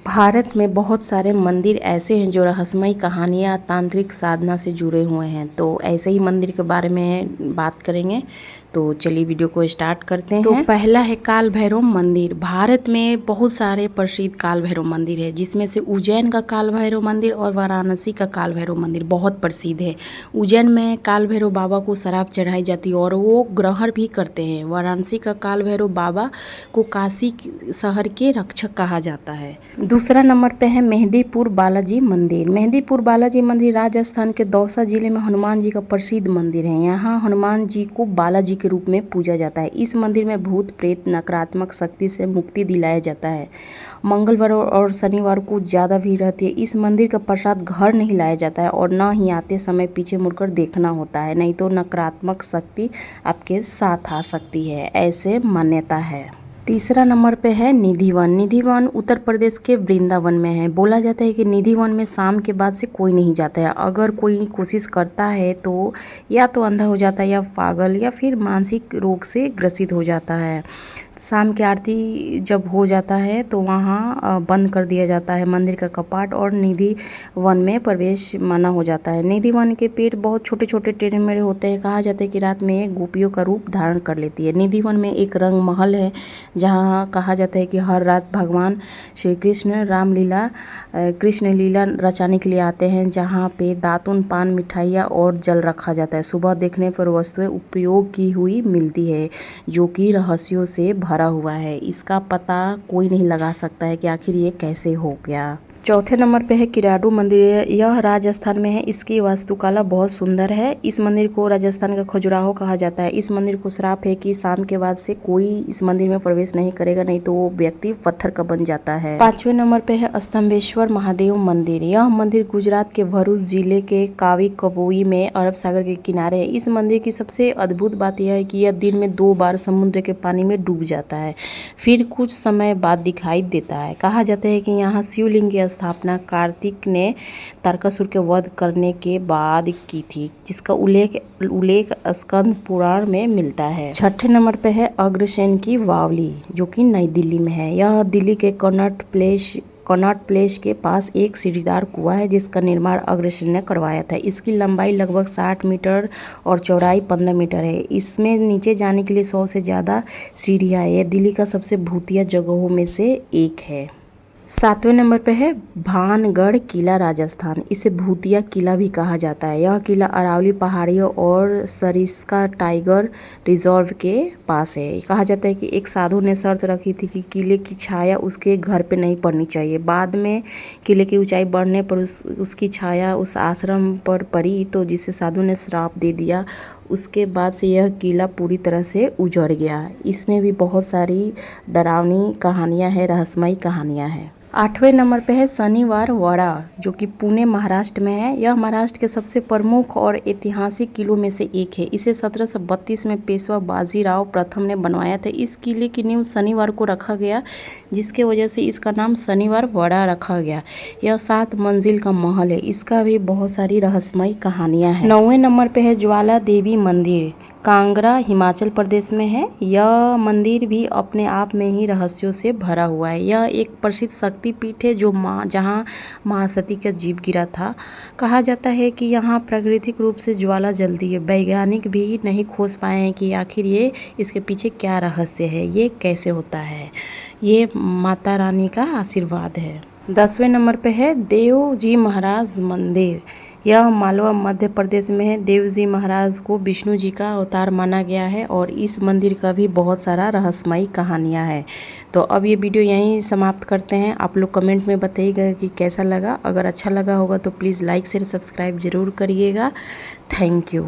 भारत में बहुत सारे मंदिर ऐसे हैं जो रहस्यमयी कहानियाँ तांत्रिक साधना से जुड़े हुए हैं। तो ऐसे ही मंदिर के बारे में बात करेंगे। तो चलिए वीडियो को स्टार्ट करते हैं। तो पहला है काल भैरव मंदिर। भारत में बहुत सारे प्रसिद्ध काल भैरव मंदिर है, जिसमें से उज्जैन का काल भैरव मंदिर और वाराणसी का काल भैरव मंदिर बहुत प्रसिद्ध है। उज्जैन में काल भैरव बाबा को शराब चढ़ाई जाती है और वो ग्रहण भी करते हैं। वाराणसी का काल भैरव बाबा को काशी शहर के रक्षक कहा जाता है। दूसरा नंबर पे है मेहंदीपुर बालाजी मंदिर। मेहंदीपुर बालाजी मंदिर राजस्थान के दौसा जिले में हनुमान जी का प्रसिद्ध मंदिर है। यहाँ हनुमान जी को बालाजी के रूप में पूजा जाता है। इस मंदिर में भूत प्रेत नकारात्मक शक्ति से मुक्ति दिलाया जाता है। मंगलवार और शनिवार को ज़्यादा भीड़ रहती है। इस मंदिर का प्रसाद घर नहीं लाया जाता है और न ही आते समय पीछे मुड़कर देखना होता है, नहीं तो नकारात्मक शक्ति आपके साथ आ सकती है, ऐसे मान्यता है। तीसरा नंबर पे है निधिवन। निधिवन उत्तर प्रदेश के वृंदावन में है। बोला जाता है कि निधिवन में शाम के बाद से कोई नहीं जाता है। अगर कोई कोशिश करता है तो या तो अंधा हो जाता है या पागल या फिर मानसिक रोग से ग्रसित हो जाता है। शाम की आरती जब हो जाता है तो वहाँ बंद कर दिया जाता है मंदिर का कपाट और निधि वन में प्रवेश मना हो जाता है। निधि वन के पेड़ बहुत छोटे छोटे टेढ़े मेढ़े होते हैं। कहा जाता है कि रात में गोपियों का रूप धारण कर लेती है। निधि वन में एक रंग महल है, जहाँ कहा जाता है कि हर रात भगवान श्री कृष्ण कृष्ण लीला रचाने के लिए आते हैं, जहाँ पे दातुन पान मिठाइयाँ और जल रखा जाता है। सुबह देखने पर वस्तुएं उपयोग की हुई मिलती है, जो कि रहस्यों से भरा हुआ है। इसका पता कोई नहीं लगा सकता है कि आखिर ये कैसे हो गया। चौथे नंबर पे है किराडू मंदिर। यह राजस्थान में है। इसकी वास्तुकला बहुत सुंदर है। इस मंदिर को राजस्थान का खजुराहो कहा जाता है। इस मंदिर को श्राप है कि शाम के बाद से कोई इस मंदिर में प्रवेश नहीं करेगा, नहीं तो वो व्यक्ति पत्थर का बन जाता है। पांचवें नंबर पे है स्तंभेश्वर महादेव मंदिर। यह मंदिर गुजरात के भरूच जिले के कावी कबोई में अरब सागर के किनारे है। इस मंदिर की सबसे अद्भुत बात यह है कि यह दिन में 2 बार समुद्र के पानी में डूब जाता है, फिर कुछ समय बाद दिखाई देता है। कहा जाता है कि यहाँ शिवलिंग की स्थापना कार्तिक ने तारकासुर के वध करने के बाद की थी, जिसका उल्लेख स्कंद पुराण में मिलता है। छठे नंबर पे है अग्रसेन की बावली, जो कि नई दिल्ली में है। यह दिल्ली के कनॉट प्लेस के पास एक सीढ़ीदार कुआं है, जिसका निर्माण अग्रसेन ने करवाया था। इसकी लंबाई लगभग 60 मीटर और चौड़ाई 15 मीटर है। इसमें नीचे जाने के लिए 100 से ज़्यादा सीढ़ियाँ हैं। यह दिल्ली का सबसे भूतिया जगहों में से एक है। 7वें नंबर पे है भानगढ़ किला राजस्थान। इसे भूतिया किला भी कहा जाता है। यह किला अरावली पहाड़ियों और सरिस्का टाइगर रिजर्व के पास है। कहा जाता है कि एक साधु ने शर्त रखी थी कि किले की छाया उसके घर पे नहीं पड़नी चाहिए। बाद में किले की ऊंचाई बढ़ने पर उसकी छाया उस आश्रम पर पड़ी, तो जिसे साधु ने श्राप दे दिया। उसके बाद से यह किला पूरी तरह से उजड़ गया। इसमें भी बहुत सारी डरावनी कहानियाँ हैं, रहस्यमयी कहानियाँ हैं। 8वें नंबर पे है शनिवार वाड़ा, जो कि पुणे महाराष्ट्र में है। यह महाराष्ट्र के सबसे प्रमुख और ऐतिहासिक किलों में से एक है। इसे 1732 में पेशवा बाजीराव प्रथम ने बनवाया था। इस किले की नींव शनिवार को रखा गया, जिसके वजह से इसका नाम शनिवार वाड़ा रखा गया। यह 7 मंजिल का महल है। इसका भी बहुत सारी रहस्यमयी कहानियाँ हैं। 9वें नंबर पे है ज्वाला देवी मंदिर, कांगड़ा हिमाचल प्रदेश में है। यह मंदिर भी अपने आप में ही रहस्यों से भरा हुआ है। यह एक प्रसिद्ध शक्तिपीठ है जहाँ महासती का जीव गिरा था। कहा जाता है कि यहाँ प्राकृतिक रूप से ज्वाला जलती है। वैज्ञानिक भी नहीं खोज पाए हैं कि आखिर इसके पीछे क्या रहस्य है, ये कैसे होता है। ये माता रानी का आशीर्वाद है। 10वें नंबर पे है देव जी महाराज मंदिर। यह मालवा मध्य प्रदेश में है। देव जी महाराज को विष्णु जी का अवतार माना गया है और इस मंदिर का भी बहुत सारा रहस्यमयी कहानियाँ हैं। तो अब ये वीडियो यहीं समाप्त करते हैं। आप लोग कमेंट में बताइएगा कि कैसा लगा। अगर अच्छा लगा होगा तो प्लीज़ लाइक शेयर सब्सक्राइब ज़रूर करिएगा। Thank you.